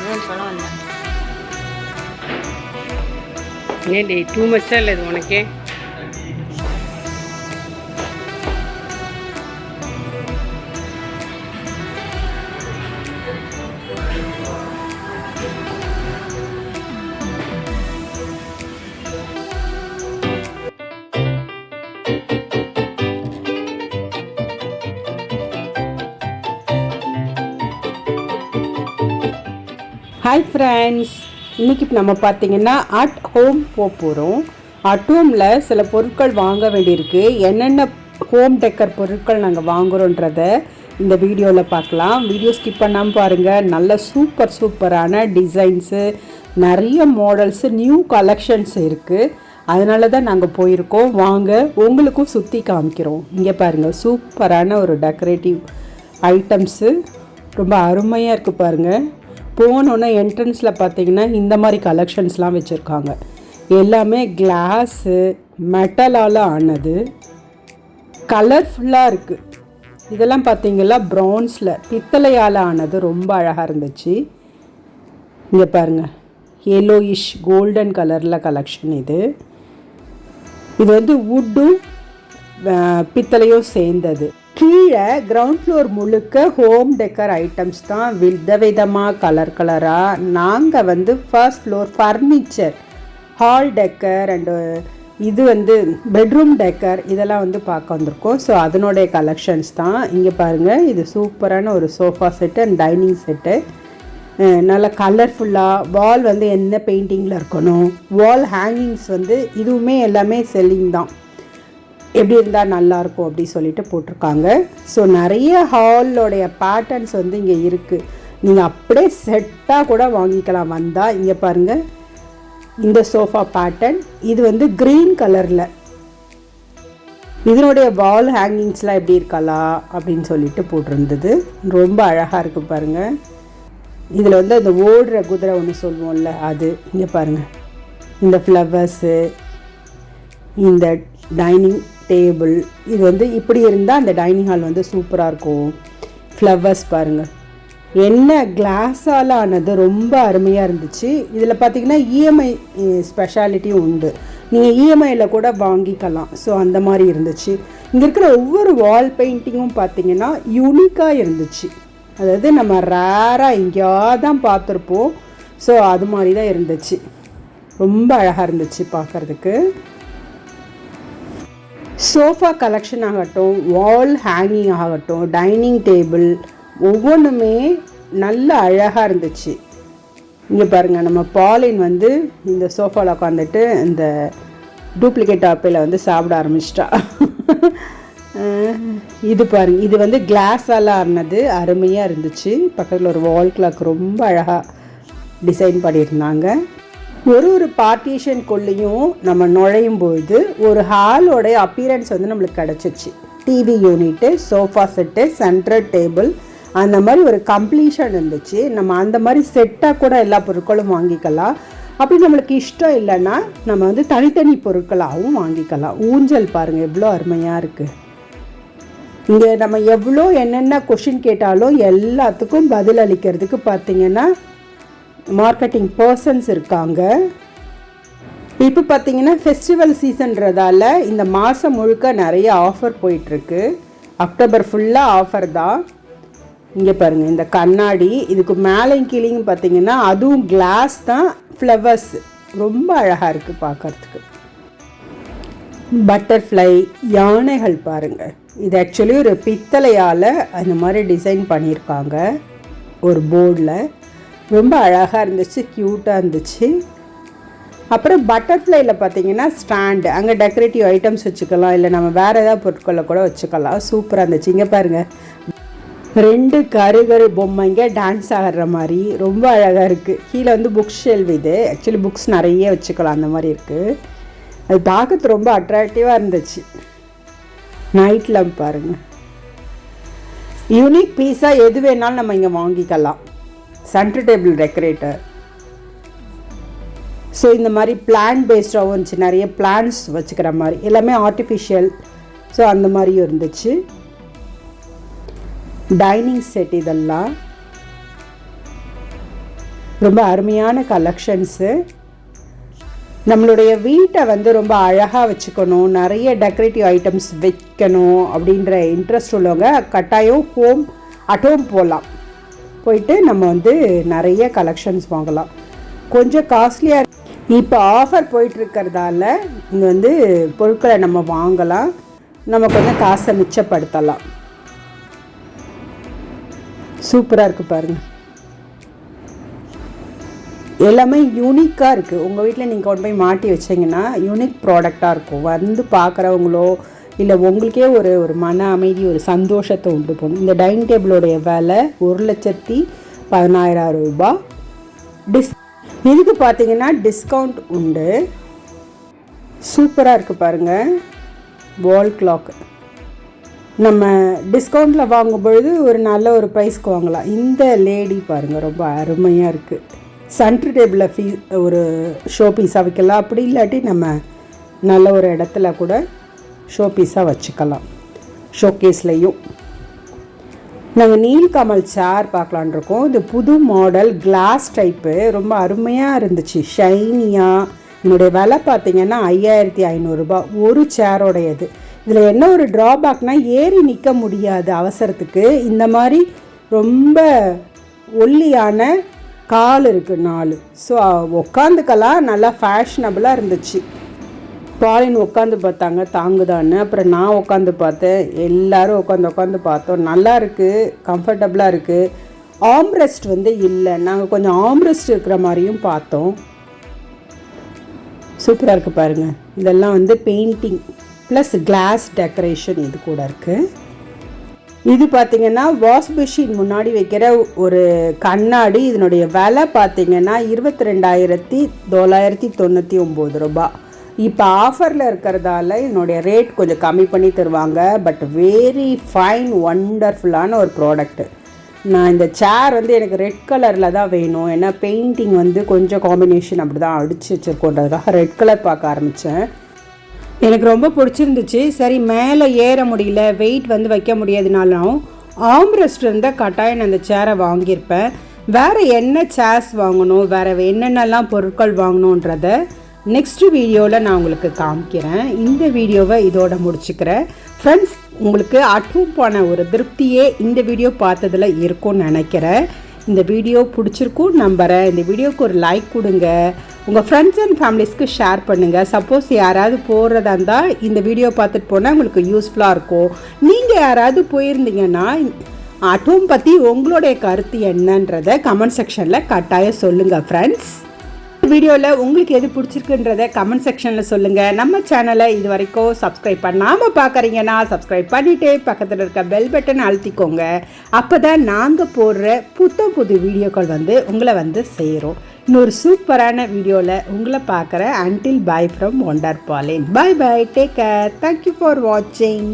சொல்ல வந்தேன். ஏன்டி டூ மச்சா இல்லை இது உனக்கே? ஹாய் ஃப்ரெண்ட்ஸ், இன்றைக்கி நம்ம பார்த்திங்கன்னா அட் ஹோம் போகிறோம். அட் ஹோமில் சில பொருட்கள் வாங்க வேண்டியிருக்கு. என்னென்ன ஹோம் டெக்கர் பொருட்கள் நாங்கள் வாங்குகிறோன்றதை இந்த வீடியோவில் பார்க்கலாம். வீடியோ ஸ்கிப் பண்ணாமல் பாருங்கள். நல்ல சூப்பரான டிசைன்ஸு, நிறைய மாடல்ஸு, நியூ கலெக்ஷன்ஸ் இருக்குது. அதனால தான் நாங்கள் போயிருக்கோம். வாங்க உங்களுக்கும் சுற்றி காமிக்கிறோம். இங்கே பாருங்கள், சூப்பரான ஒரு டெக்கரேட்டிவ் ஐட்டம்ஸு ரொம்ப அருமையாக இருக்குது பாருங்கள். போனோன்னே என்ட்ரன்ஸில் பார்த்திங்கன்னா இந்த மாதிரி கலெக்ஷன்ஸ்லாம் வச்சுருக்காங்க. எல்லாமே கிளாஸு, மெட்டலால் ஆனது, கலர்ஃபுல்லாக இருக்குது. இதெல்லாம் பார்த்திங்கன்னா ப்ரான்ஸில் பித்தளையால் ஆனது, ரொம்ப அழகாக இருந்துச்சு. இங்கே பாருங்கள், எல்லோயிஷ் கோல்டன் கலரில் கலெக்ஷன். இது வந்து வுட்டும் பித்தளையும் சேர்ந்தது. கீழே கிரவுண்ட் ஃப்ளோர் முழுக்க ஹோம் டெக்கர் ஐட்டம்ஸ் தான், விதவிதமாக கலராக. நாங்கள் வந்து first floor furniture, hall decor and இது வந்து பெட்ரூம் டெக்கர் இதெல்லாம் வந்து பார்க்க வந்திருக்கோம். ஸோ அதனுடைய கலெக்ஷன்ஸ் தான். இங்கே பாருங்கள், இது சூப்பரான ஒரு sofa set and dining set. நல்லா கலர்ஃபுல்லாக, வால் வந்து என்ன பெயிண்டிங்கில் இருக்கணும், வால் ஹேங்கிங்ஸ் வந்து இதுவுமே எல்லாமே செல்லிங் தான். எப்படி இருந்தால் நல்லாயிருக்கும் அப்படி சொல்லிட்டு போட்டிருக்காங்க. ஸோ நிறைய ஹாலோடைய பேட்டர்ன்ஸ் வந்து இங்கே இருக்குது. நீங்கள் அப்படியே செட்டாக கூட வாங்கிக்கலாம் வந்தால். இங்கே பாருங்கள், இந்த சோஃபா பேட்டர்ன் இது வந்து க்ரீன் கலரில். இதனுடைய வால் ஹேங்கிங்ஸ்லாம் எப்படி இருக்கலாம் அப்படின்னு சொல்லிட்டு போட்டிருந்தது. ரொம்ப அழகாக இருக்குது பாருங்கள். இதில் வந்து அந்த ஓடுற குதிரை ஒன்று சொல்லுவோம்ல அது. இங்கே பாருங்கள், இந்த ஃப்ளவர்ஸு, இந்த டைனிங் டேபிள், இது வந்து இப்படி இருந்தால் அந்த டைனிங் ஹால் வந்து சூப்பராக இருக்கும். ஃப்ளவர்ஸ் பாருங்கள், என்ன கிளாஸால் ஆனது, ரொம்ப அருமையாக இருந்துச்சு. இதில் பார்த்திங்கன்னா இஎம்ஐ ஸ்பெஷாலிட்டியும் உண்டு. நீங்கள் இஎம்ஐயில் கூட வாங்கிக்கலாம். ஸோ அந்த மாதிரி இருந்துச்சு. இங்கே இருக்கிற ஒவ்வொரு வால் பெயிண்டிங்கும் பார்த்திங்கன்னா யூனிக்காக இருந்துச்சு. அதாவது நம்ம ரேராக எங்கேயாவது தான் பார்த்துருப்போம். ஸோ அது மாதிரி தான் இருந்துச்சு. ரொம்ப அழகாக இருந்துச்சு பார்க்குறதுக்கு. சோஃபா கலெக்ஷன் ஆகட்டும், வால் ஹேங்கிங் ஆகட்டும், டைனிங் டேபிள், ஒவ்வொன்றுமே நல்ல அழகாக இருந்துச்சு. இங்கே பாருங்கள், நம்ம பாலின் வந்து இந்த சோஃபாவில் உட்காந்துட்டு இந்த டூப்ளிகேட் ஆப்பில் வந்து சாப்பிட ஆரம்பிச்சிட்டா. இது பாருங்கள், இது வந்து கிளாஸால் ஆனது, அருமையாக இருந்துச்சு. பக்கத்தில் ஒரு வால் கிளாக் ரொம்ப அழகாக டிசைன் பண்ணியிருந்தாங்க. ஒரு பார்ட்டிஷனுக்குள்ளேயும் நம்ம நுழையும் பொழுது ஒரு ஹாலோடைய அப்பியரன்ஸ் வந்து நம்மளுக்கு கிடச்சிச்சு. TV unit, sofa set, central table, அந்த மாதிரி ஒரு கம்ப்ளீஷன் இருந்துச்சு. நம்ம அந்த மாதிரி செட்டாக கூட எல்லா பொருட்களும் வாங்கிக்கலாம். அப்படி நம்மளுக்கு இஷ்டம் இல்லைன்னா நம்ம வந்து தனித்தனி பொருட்களாகவும் வாங்கிக்கலாம். ஊஞ்சல் பாருங்கள் எவ்வளோ அருமையாக இருக்குது. இங்கே நம்ம எவ்வளோ என்னென்ன கொஷின் கேட்டாலும் எல்லாத்துக்கும் பதில் அளிக்கிறதுக்கு பார்த்திங்கன்னா மார்க்கெட்டிங் பர்சன்ஸ் இருக்காங்க. இப்போ பார்த்திங்கன்னா ஃபெஸ்டிவல் சீசன்றதால இந்த மாதம் முழுக்க நிறைய ஆஃபர் போயிட்டுருக்கு. அக்டோபர் ஃபுல்லாக ஆஃபர் தான். இங்கே பாருங்கள், இந்த கண்ணாடி, இதுக்கு மேலேயும் கீழேயும் பார்த்திங்கன்னா அதுவும் கிளாஸ் தான், ஃப்ளவர்ஸ் ரொம்ப அழகாக இருக்குது பார்க்குறதுக்கு. பட்டர்ஃப்ளை, யானைகள் பாருங்கள். இது ஆக்சுவலி ஒரு பித்தளையால் அந்த மாதிரி டிசைன் பண்ணியிருக்காங்க ஒரு போர்டில். ரொம்ப அழகாக இருந்துச்சு, க்யூட்டாக இருந்துச்சு. அப்புறம் பட்டர்ஃப்ளையில் பார்த்திங்கன்னா ஸ்டாண்டு, அங்கே டெக்கரேட்டிவ் ஐட்டம்ஸ் வச்சுக்கலாம், இல்லை நம்ம வேறு ஏதாவது பொருட்களை கூட வச்சுக்கலாம். சூப்பராக இருந்துச்சு. இங்கே பாருங்கள், 2 கரு பொம்மைங்க டான்ஸ் ஆகிற மாதிரி ரொம்ப அழகாக இருக்குது. கீழே வந்து புக் ஷெல்வ். இது ஆக்சுவலி புக்ஸ் நிறைய வச்சுக்கலாம், அந்த மாதிரி இருக்குது. அது பார்க்கறது ரொம்ப அட்ராக்டிவாக இருந்துச்சு. நைட் லேம்ப் பாருங்கள், யூனிக் பீஸாக எது வேணாலும் நம்ம இங்கே வாங்கிக்கலாம். Centre table decorator. ஸோ இந்த மாதிரி பிளான் பேஸ்டாகவும் இருந்துச்சு, நிறைய பிளான்ஸ் வச்சுக்கிற மாதிரி, எல்லாமே ஆர்டிஃபிஷியல். ஸோ அந்த மாதிரியும் இருந்துச்சு. டைனிங் செட் இதெல்லாம் ரொம்ப அருமையான கலெக்ஷன்ஸு. நம்மளுடைய வீட்டை வந்து ரொம்ப அழகாக வச்சுக்கணும், நிறைய டெக்கரேட்டிவ் ஐட்டம்ஸ் வைக்கணும் அப்படின்ற இன்ட்ரெஸ்ட் உள்ளவங்க கட்டாயம் அட் ஹோம் போகலாம். போயிட்டு நம்ம வந்து நிறைய கலெக்ஷன்ஸ் வாங்கலாம். கொஞ்சம் காஸ்ட்லியாக இப்போ ஆஃபர் போயிட்டுருக்கிறதால இங்கே வந்து பொருட்களை நம்ம வாங்கலாம், நம்ம கொஞ்சம் காசை மிச்சப்படுத்தலாம். சூப்பராக இருக்குது பாருங்கள், எல்லாமே யூனிக்காக இருக்குது. உங்கள் வீட்டில் நீங்கள் கொண்டு போய் மாட்டி வச்சிங்கன்னா யூனிக் ப்ராடக்டாக இருக்கும். வந்து பார்க்குறவங்களோ இல்லை உங்களுக்கே ஒரு மன அமைதி, ஒரு சந்தோஷத்தை உண்டு போகணும். இந்த டைனிங் டேபிளோடைய விலை 1,14,000 ரூபாய். இதுக்கு பார்த்தீங்கன்னா டிஸ்கவுண்ட் உண்டு. சூப்பராக இருக்குது பாருங்கள், வால் கிளாக். நம்ம டிஸ்கவுண்ட்டில் வாங்கும்பொழுது ஒரு நல்ல ஒரு ப்ரைஸ்க்கு வாங்கலாம். இந்த லேடி பாருங்கள், ரொம்ப அருமையாக இருக்குது. சென்ட்ரு டேபிளில் ஒரு ஷோ பீஸாக வைக்கலாம், அப்படி இல்லாட்டி நம்ம நல்ல ஒரு இடத்துல கூட ஷோ பீஸாக வச்சுக்கலாம், ஷோகேஸ்லையும். நாங்கள் நீல்கமல் சேர் பார்க்கலான் இருக்கோம். இது புது மாடல் கிளாஸ் டைப்பு, ரொம்ப அருமையாக இருந்துச்சு, ஷைனியாக. என்னுடைய விலை பார்த்திங்கன்னா 5,500 ரூபாய் ஒரு சேரோடையது. இதில் என்ன ஒரு ட்ராபேக்னால் ஏறி நிற்க முடியாது அவசரத்துக்கு. இந்த மாதிரி ரொம்ப ஒல்லியான கால் இருக்குது 4, ஸோ உட்காந்துக்கலாம், நல்லா ஃபேஷனபுளாக இருந்துச்சு. பாலின் உட்காந்து பார்த்தாங்க தாங்குதான்னு, அப்புறம் நான் உட்காந்து பார்த்தேன், எல்லோரும் உட்காந்து பார்த்தோம். நல்லா இருக்குது, கம்ஃபர்டபுளாக இருக்குது. ஆம்ரெஸ்ட் வந்து இல்லை, நாங்கள் கொஞ்சம் ஆம்ரெஸ்ட் இருக்கிற மாதிரியும் பார்த்தோம். சூப்பராக இருக்குது பாருங்கள். இதெல்லாம் வந்து பெயிண்டிங் ப்ளஸ் கிளாஸ் டெக்கரேஷன் இது கூட இருக்குது. இது பார்த்திங்கன்னா வாஷ் மிஷின் முன்னாடி வைக்கிற ஒரு கண்ணாடி. இதனுடைய விலை பார்த்திங்கன்னா 22,999 ரூபாய். இப்போ ஆஃபரில் இருக்கிறதால இதனுடைய ரேட் கொஞ்சம் கம்மி பண்ணி தருவாங்க. பட் வெரி ஃபைன், ஒண்டர்ஃபுல்லான ஒரு ப்ராடக்ட்டு. நான் இந்த சேர் வந்து எனக்கு ரெட் கலரில் தான் வேணும், ஏன்னா பெயிண்டிங் வந்து கொஞ்சம் காம்பினேஷன் அப்படி தான் அடித்து வச்சுருக்கோன்றதுக்காக ரெட் கலர் பார்க்க ஆரம்பித்தேன். எனக்கு ரொம்ப பிடிச்சிருந்துச்சு. சரி, மேலே ஏற முடியல, வெயிட் வந்து வைக்க முடியாதுனாலும் ஆம்ரெஸ்ட் இருந்தால் கட்டாயம் அந்த சேரை வாங்கியிருப்பேன். வேறு என்ன சேர்ஸ் வாங்கணும், வேறு என்னென்னலாம் பொருட்கள் வாங்கணுன்றத நெக்ஸ்ட்டு வீடியோவில் நான் உங்களுக்கு காமிக்கிறேன். இந்த வீடியோவை இதோட முடிச்சுக்கிறேன். ஃப்ரெண்ட்ஸ், உங்களுக்கு அட்டும் போன ஒரு திருப்தியே இந்த வீடியோ பார்த்ததில் இருக்கும்னு நினைக்கிறேன். இந்த வீடியோ பிடிச்சிருக்கும் நம்புகிறேன். இந்த வீடியோவுக்கு ஒரு லைக் கொடுங்க, உங்கள் ஃப்ரெண்ட்ஸ் அண்ட் ஃபேமிலிஸ்க்கு ஷேர் பண்ணுங்கள். சப்போஸ் யாராவது போகிறதா இருந்தால் இந்த வீடியோ பார்த்துட்டு போனால் உங்களுக்கு யூஸ்ஃபுல்லாக இருக்கும். நீங்கள் யாராவது போயிருந்தீங்கன்னா அட்டும் பற்றி உங்களுடைய கருத்து என்னன்றதை கமெண்ட் செக்ஷனில் கட்டாயம் சொல்லுங்கள். ஃப்ரெண்ட்ஸ், வீடியோவில் உங்களுக்கு எது பிடிச்சிருக்குன்றதை கமெண்ட் செக்ஷனில் சொல்லுங்கள். நம்ம சேனலை இது வரைக்கும் சப்ஸ்கிரைப் பண்ணாமல் பார்க்குறீங்கன்னா சப்ஸ்கிரைப் பண்ணிவிட்டு பக்கத்தில் இருக்க பெல் பட்டன் அழுத்திக்கோங்க. அப்போ தான் நாங்கள் போடுற புது வீடியோக்கள் வந்து உங்களை வந்து சேரும். இன்னொரு சூப்பரான வீடியோவில் உங்களை பார்க்குறேன். அன்டில் பை ஃப்ரம் ஒண்டர் பாலின். Bye bye, take care, thank you for வாட்சிங்.